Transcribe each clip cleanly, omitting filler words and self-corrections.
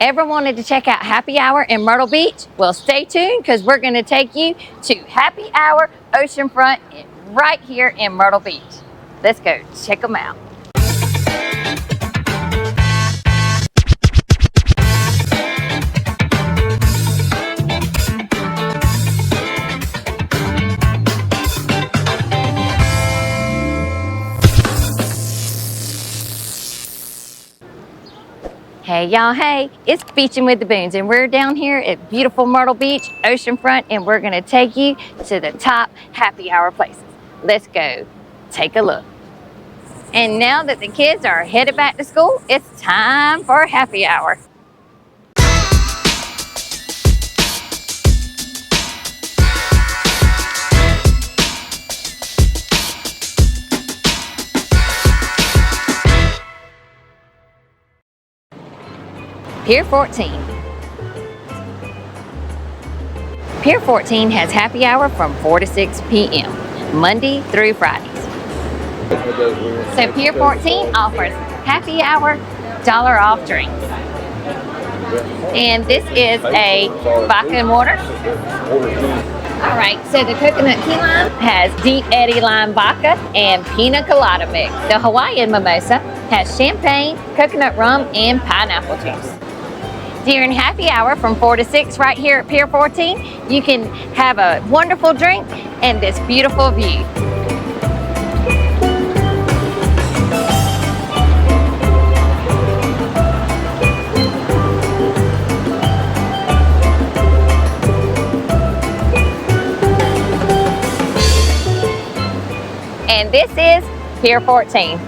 Ever wanted to check out happy hour in Myrtle Beach? Well, stay tuned because we're going to take you to happy hour Oceanfront right here in Myrtle Beach. Let's go check them out. Hey y'all, hey, it's Beachin With The Boones and we're down here at beautiful Myrtle Beach, Oceanfront, and we're gonna take you to the top happy hour places. Let's go take a look. And now that the kids are headed back to school, it's time for happy hour. Pier 14. Pier 14 has happy hour from 4 to 6 p.m. Monday through Fridays. So Pier 14 offers happy hour, dollar off drinks. And this is a vodka and water. All right, so the coconut key lime has deep eddy lime vodka and pina colada mix. The Hawaiian mimosa has champagne, coconut rum, and pineapple juice. During happy hour from 4 to 6 right here at Pier 14, you can have a wonderful drink and this beautiful view. And this is Pier 14.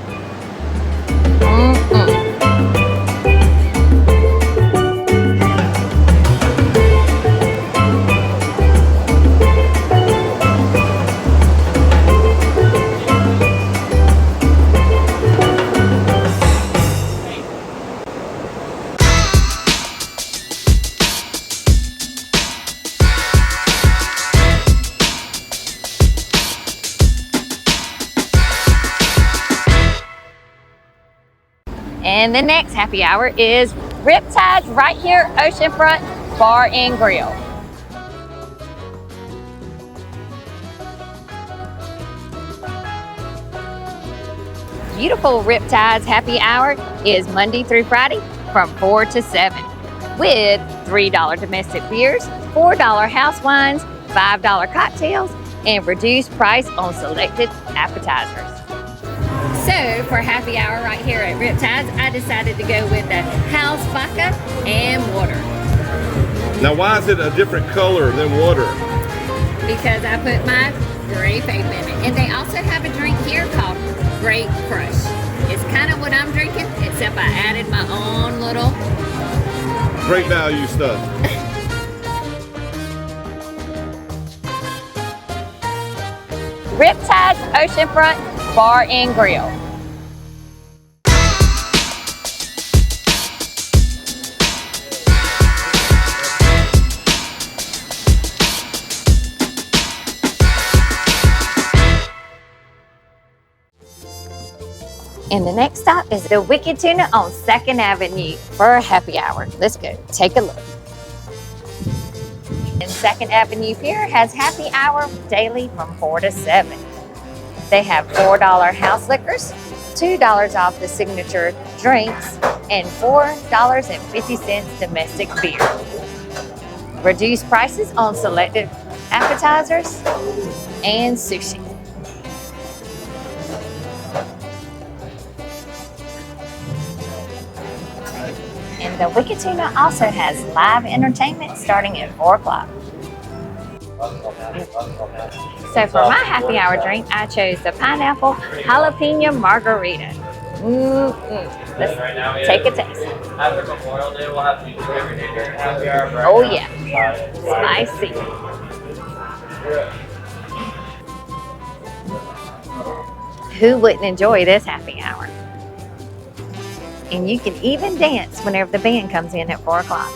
And the next happy hour is Riptide right here, Oceanfront Bar and Grill. Beautiful Riptide's happy hour is Monday through Friday from 4 to 7 with $3 domestic beers, $4 house wines, $5 cocktails, and reduced price on selected appetizers. So for happy hour right here at Riptide's, I decided to go with the house vodka and water. Now why is it a different color than water? Because I put my grape ape in it. And they also have a drink here called Grape Crush. It's kind of what I'm drinking, except I added my own little... Great value stuff. Riptide Oceanfront Bar and Grill. And the next stop is the Wicked Tuna on 2nd Avenue for a happy hour. Let's go take a look. And 2nd Avenue Pier has happy hour daily from 4 to 7. They have $4 house liquors, $2 off the signature drinks, and $4.50 domestic beer. Reduced prices on selected appetizers and sushi. And the Wicked Tuna also has live entertainment starting at 4 o'clock. So for my happy hour drink, I chose the pineapple jalapeno margarita. Let's take a taste. After Memorial Day, we'll have music every day during happy hour. Oh yeah, spicy. Who wouldn't enjoy this happy hour? And you can even dance whenever the band comes in at 4 o'clock.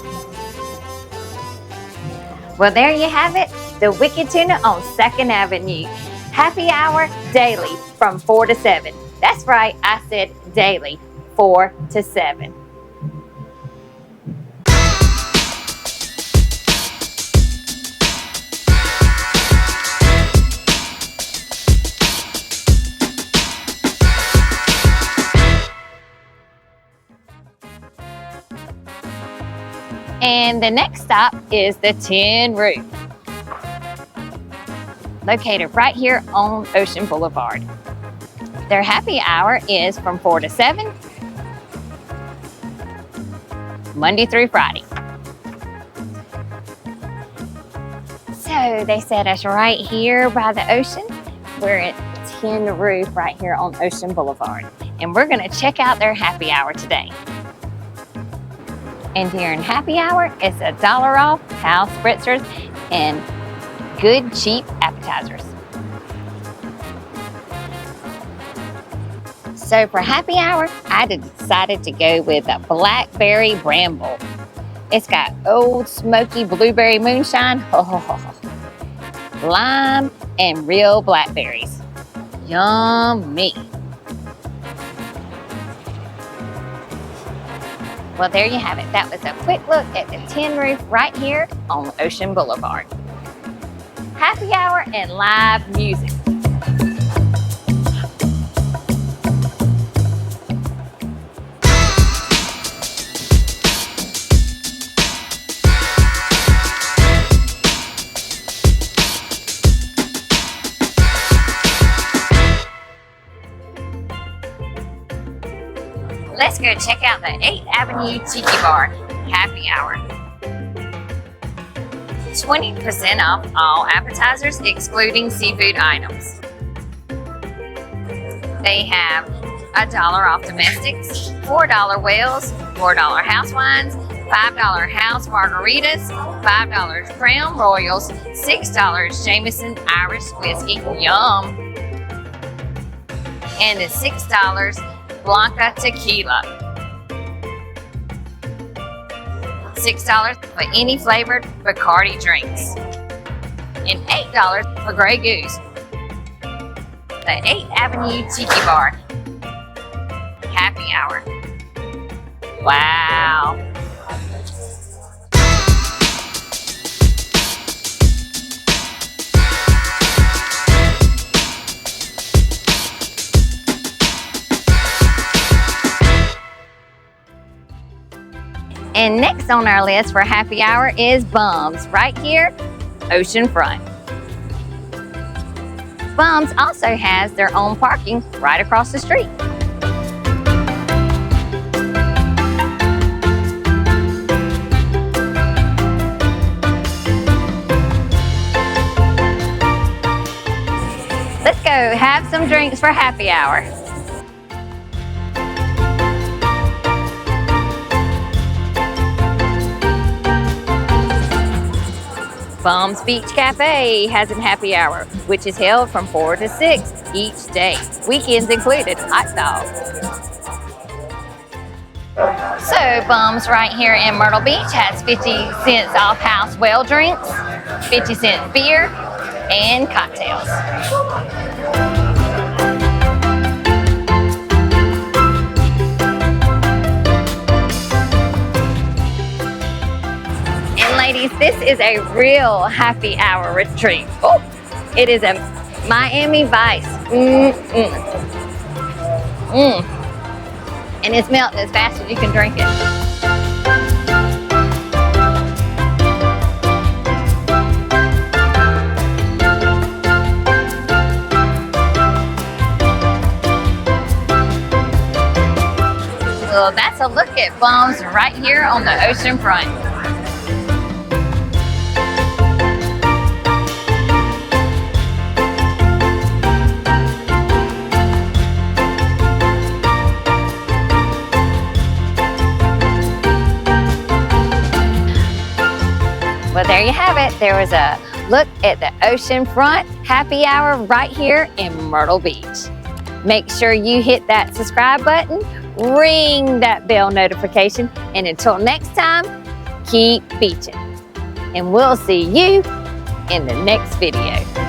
Well, there you have it, the Wicked Tuna on 2nd Avenue. Happy hour daily from 4 to 7. That's right, I said daily, 4 to 7. And the next stop is the Tin Roof, located right here on Ocean Boulevard. Their happy hour is from 4 to 7, Monday through Friday. So they set us right here by the ocean. We're at Tin Roof right here on Ocean Boulevard. And we're gonna check out their happy hour today. And during happy hour, it's $1 off house spritzers and good cheap appetizers. So for happy hour, I decided to go with a blackberry bramble. It's got old smoky blueberry moonshine, lime, and real blackberries. Yummy. Well, there you have it. That was a quick look at the Tin Roof right here on Ocean Boulevard. Happy hour and live music. Let's go check out the 8th Avenue Tiki Bar happy hour. 20% off all appetizers, excluding seafood items. They have $1 off domestics, $4 whales, $4 house wines, $5 house margaritas, $5 Crown Royals, $6 Jameson Irish whiskey, yum, and a $6 Blanca tequila. $6 for any flavored Bacardi drinks. And $8 for Grey Goose. The 8th Avenue Tiki Bar happy hour. Wow. And next on our list for happy hour is Bums, right here, Oceanfront. Bums also has their own parking right across the street. Let's go have some drinks for happy hour. Bums Beach Cafe has a happy hour, which is held from 4 to 6 each day. Weekends included, hot dogs. So Bums right here in Myrtle Beach has 50 cents off house well drinks, 50-cent beer, and cocktails. Ladies, this is a real happy hour retreat. Oh, it is a Miami Vice. And it's melting as fast as you can drink it. Well, that's a look at Bums right here on the Oceanfront. Well, there you have it. There was a look at the Oceanfront happy hour right here in Myrtle Beach. Make sure you hit that subscribe button, ring that bell notification, and until next time, keep beaching. And we'll see you in the next video.